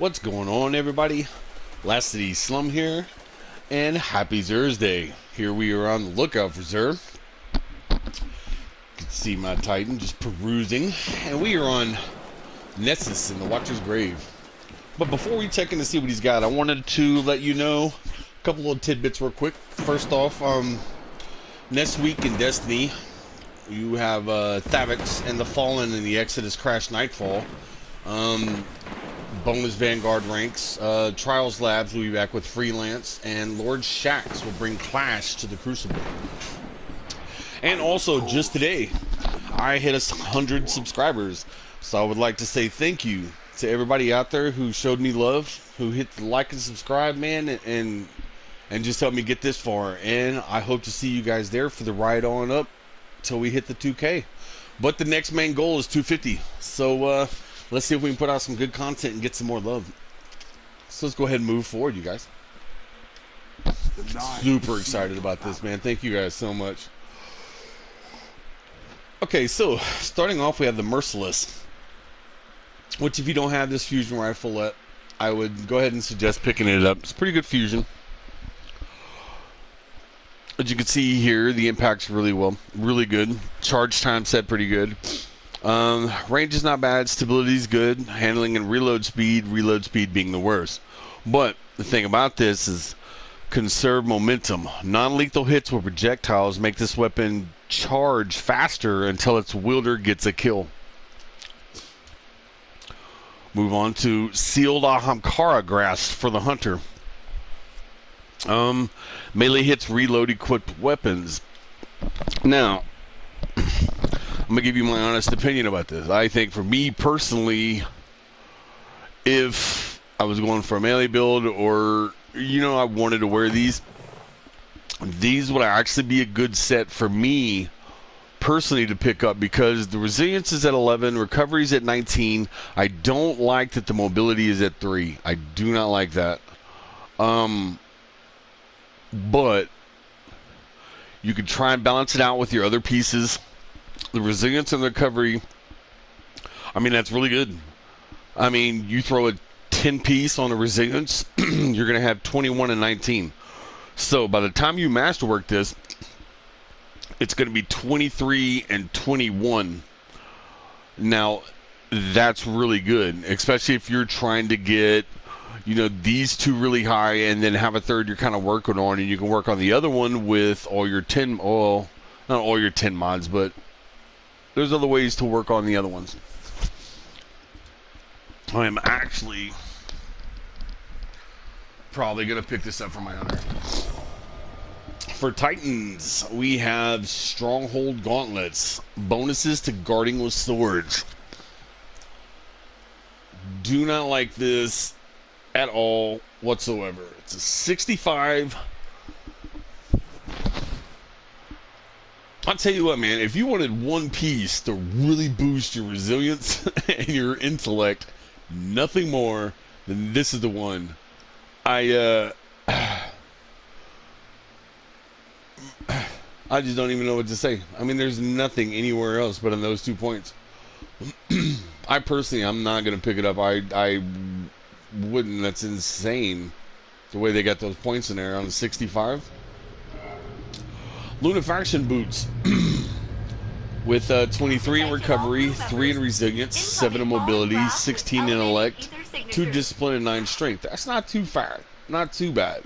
What's going on, everybody? Last City Slum here, and happy Xurs Day. Here we are on the lookout for Xur. You can see my Titan just perusing, and we are on Nessus in the Watcher's Grave. But before we check in to see what he's got, I wanted to let you know a couple little tidbits real quick. First off, next week in Destiny, you have Thavix and the Fallen in the Exodus Crash Nightfall. Bonus Vanguard ranks. Trials Labs will be back with Freelance, and Lord Shax will bring Clash to the Crucible. And also, just today, I hit 100 subscribers, so I would like to say thank you to everybody out there who showed me love, who hit the like and subscribe, man, and just helped me get this far. And I hope to see you guys there for the ride on up till we hit the 2K. But the next main goal is 250. So let's see if we can put out some good content and get some more love. So let's go ahead and move forward, you guys. Super excited about this, man. Thank you guys so much. Okay, so starting off, we have the Merciless, which if you don't have this fusion rifle, I would go ahead and suggest picking it up. It's a pretty good fusion. As you can see here, the impact's really good. Charge time set pretty good. Range is not bad. Stability is good. Handling and reload speed being the worst. But the thing about this is conserve momentum. Non-lethal hits with projectiles make this weapon charge faster until its wielder gets a kill. Move on to sealed Ahamkara grasp for the hunter. Melee hits reload equipped weapons. Now, I'm going to give you my honest opinion about this. I think for me personally, if I was going for a melee build or, I wanted to wear these would actually be a good set for me personally to pick up because the resilience is at 11, recovery is at 19. I don't like that the mobility is at 3. I do not like that. But you could try and balance it out with your other pieces. The resilience and the recovery, that's really good. You throw a 10 piece on the resilience, you're going to have 21 and 19. So by the time you masterwork this, it's going to be 23 and 21. Now, that's really good, especially if you're trying to get, these two really high and then have a third you're kind of working on, and you can work on the other one with all your 10, not all your 10 mods, but there's other ways to work on the other ones. I am actually probably going to pick this up for my hunter. For Titans, we have Stronghold Gauntlets. Bonuses to guarding with swords. Do not like this at all whatsoever. It's a 65. I'll tell you what, man, if you wanted one piece to really boost your resilience and your intellect, nothing more than this is the one. I just don't even know what to say. There's nothing anywhere else but on those 2 points. I personally, I'm not going to pick it up. I wouldn't. That's insane the way they got those points in there on the 65. Lunafaction boots with 23 in recovery, 3 in resilience, 7 in mobility, 16 in intellect, 2 discipline, and 9 strength. That's not too bad. Not too bad.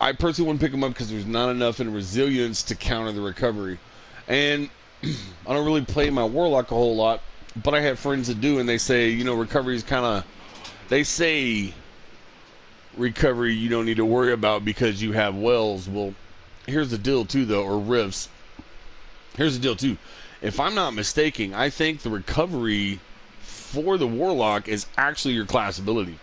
I personally wouldn't pick them up because there's not enough in resilience to counter the recovery. And I don't really play my Warlock a whole lot, but I have friends that do, and they say, recovery is kind of... They say recovery you don't need to worry about because you have wells. Well, here's the deal too, though, or rifts. Here's the deal too. If I'm not mistaken, I think the recovery for the Warlock is actually your class ability.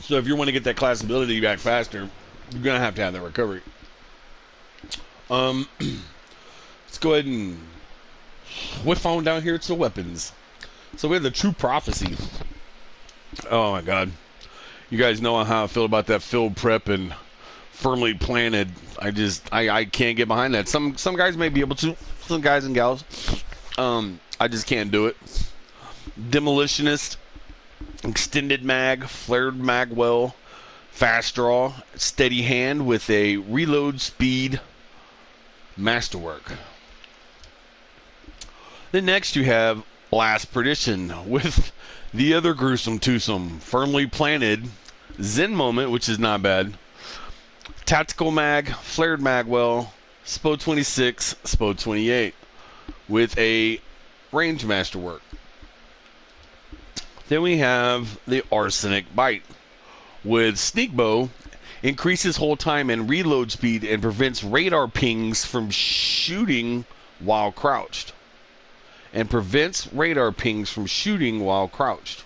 So if you want to get that class ability back faster, you're going to have that recovery. Let's go ahead and whip on down here to the weapons. So we have the True Prophecy. Oh my god. You guys know how I feel about that field prep and firmly planted. I can't get behind that. Some guys may be able to. Some guys and gals. I just can't do it. Demolitionist. extended mag, flared mag well, fast draw, steady hand with a reload speed masterwork. Then next you have Blast Perdition with the other gruesome twosome, firmly planted, Zen Moment, which is not bad, tactical mag, flared mag well, SPO 26, SPO 28 with a range masterwork. Then we have the Arsenic Bite with Sneak Bow, increases hold time and reload speed and prevents radar pings from shooting while crouched. And prevents radar pings from shooting while crouched.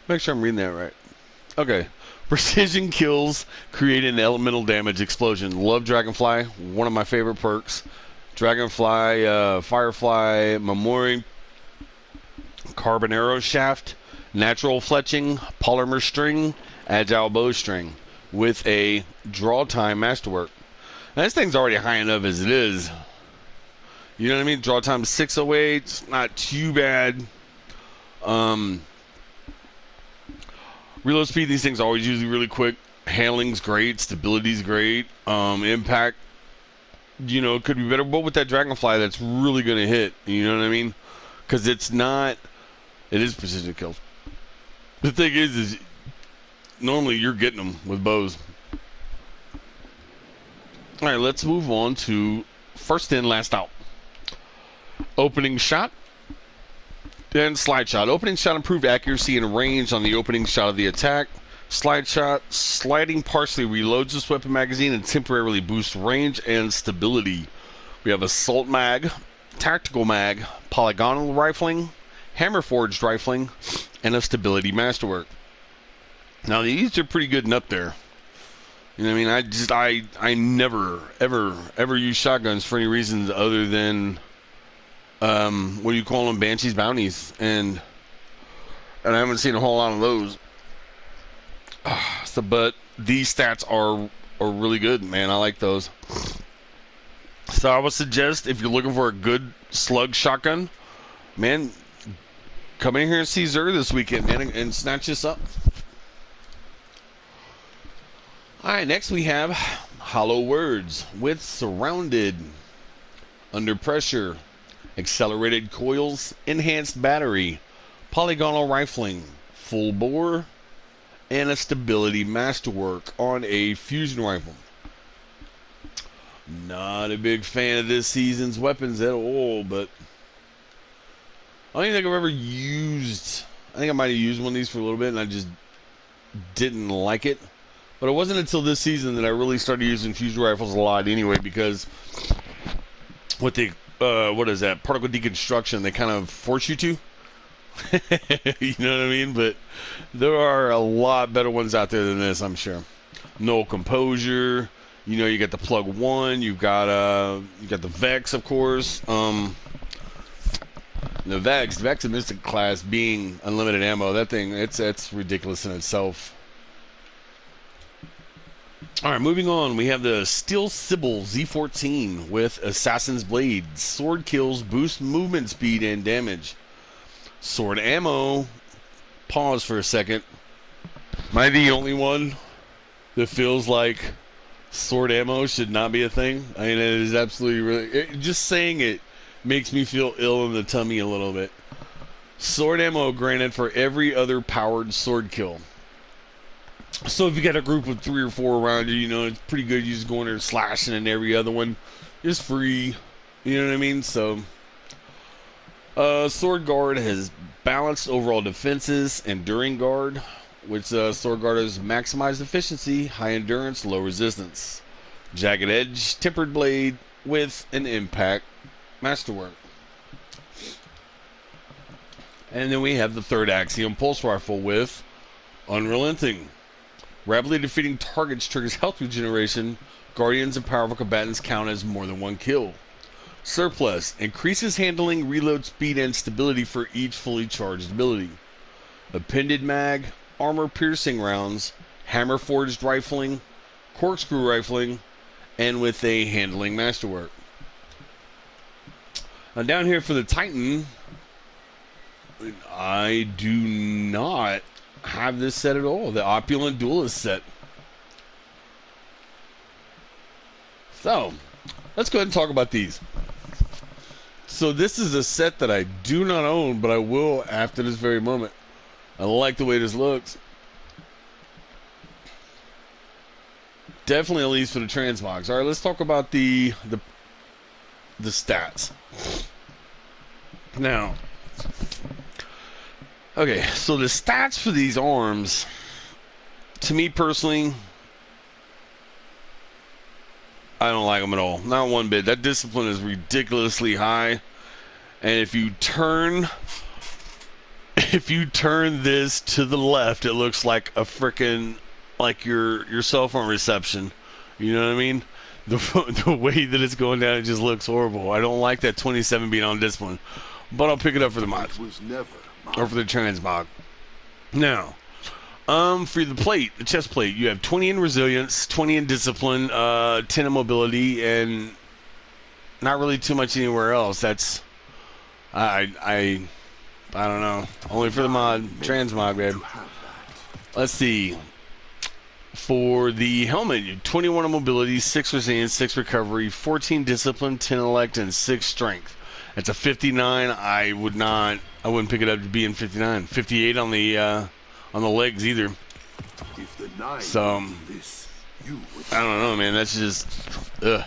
Make sure I'm reading that right. Okay. Precision kills create an elemental damage explosion. Love Dragonfly, one of my favorite perks. Dragonfly, Firefly, Memori, Carbon Arrow Shaft, Natural Fletching, Polymer String, Agile Bowstring with a draw time masterwork. Now, this thing's already high enough as it is. You know what I mean? Draw time 608, it's not too bad. Reload speed, these things are always usually really quick. Handling's great, stability's great. Impact, you know, could be better. But with that Dragonfly, that's really going to hit. You know what I mean? Because it's not... It is precision kills. The thing is normally you're getting them with bows. All right, let's move on to first in, last out. Opening shot and slide shot. Opening shot improved accuracy and range on the opening shot of the attack. Slide shot, sliding partially reloads this weapon magazine and temporarily boosts range and stability. We have assault mag, tactical mag, polygonal rifling, hammer forged rifling, and a stability masterwork. Now these are pretty good and up there. You know what I mean? I never ever use shotguns for any reasons other than what do you call them? Banshees, bounties, and I haven't seen a whole lot of those. But these stats are really good, man. I like those. So I would suggest if you're looking for a good slug shotgun, man, come in here and see Xurs this weekend, man, and snatch this up. All right, next we have Hollow Words with Surrounded, Under Pressure, Accelerated Coils, Enhanced Battery, Polygonal Rifling, Full Bore, and a Stability Masterwork on a fusion rifle. Not a big fan of this season's weapons at all, but I don't even think I've ever used... I think I might have used one of these for a little bit, and I just didn't like it. But it wasn't until this season that I really started using fusion rifles a lot anyway, because with the, what is that, particle deconstruction, they kind of force you to. You know what I mean? But there are a lot better ones out there than this, I'm sure. No Composure. You know, you got the Plug 1. You've got the Vex, of course. The Vex in Mystic class being unlimited ammo, that thing, it's ridiculous in itself. All right, moving on. We have the Steel Sybil Z14 with Assassin's Blade. Sword kills, boost movement speed and damage. Sword ammo. Pause for a second. Am I the only one that feels like sword ammo should not be a thing? I mean, it is absolutely really... just saying it makes me feel ill in the tummy a little bit. Sword ammo granted for every other powered sword kill. So if you got a group of 3 or 4 around you, you know, it's pretty good. You just go in there and slashing, and every other one is free. You know what I mean? So, Sword Guard has balanced overall defenses, Enduring Guard, which Sword Guard has maximized efficiency, high endurance, low resistance. Jagged Edge, Tempered Blade with an Impact Masterwork. And then we have the third Axiom Pulse Rifle with Unrelenting. Rapidly defeating targets triggers health regeneration. Guardians and powerful combatants count as more than one kill. Surplus. Increases handling, reload speed, and stability for each fully charged ability. Appended mag. Armor-piercing rounds. Hammer-forged rifling. Corkscrew rifling. And with a handling masterwork. Now down here for the Titan, I do not have this set at all. The Opulent Duelist set. So, let's go ahead and talk about these. So this is a set that I do not own, but I will after this very moment. I like the way this looks. Definitely, at least for the transmogs. All right, let's talk about the stats. Now, okay, so the stats for these arms, to me personally, I don't like them at all. Not one bit. That discipline is ridiculously high. And if you turn this to the left, it looks like a frickin' like your cell phone reception. You know what I mean? The way that it's going down, it just looks horrible. I don't like that 27 being on discipline. But I'll pick it up for the mod. Or for the transmog. Now, for the plate, the chest plate, you have 20 in resilience, 20 in discipline, 10 in mobility, and not really too much anywhere else. That's I don't know. Only for the mod, transmog, babe. Let's see. For the helmet, you have 21 in mobility, 6 resilience, 6 recovery, 14 discipline, 10 intellect, and 6 strength. It's a 59. I wouldn't pick it up to be in 59. 58 on the legs either. So I don't know, man. That's just ugh.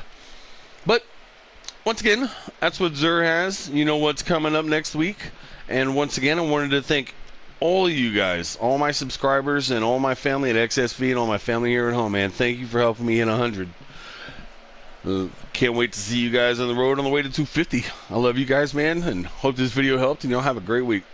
But once again, that's what Xurs has. You know what's coming up next week. And once again, I wanted to thank all of you guys, all my subscribers, and all my family at XSV, and all my family here at home, man. Thank you for helping me hit 100. Can't wait to see you guys on the road on the way to 250. I love you guys, man, and hope this video helped, and y'all have a great week.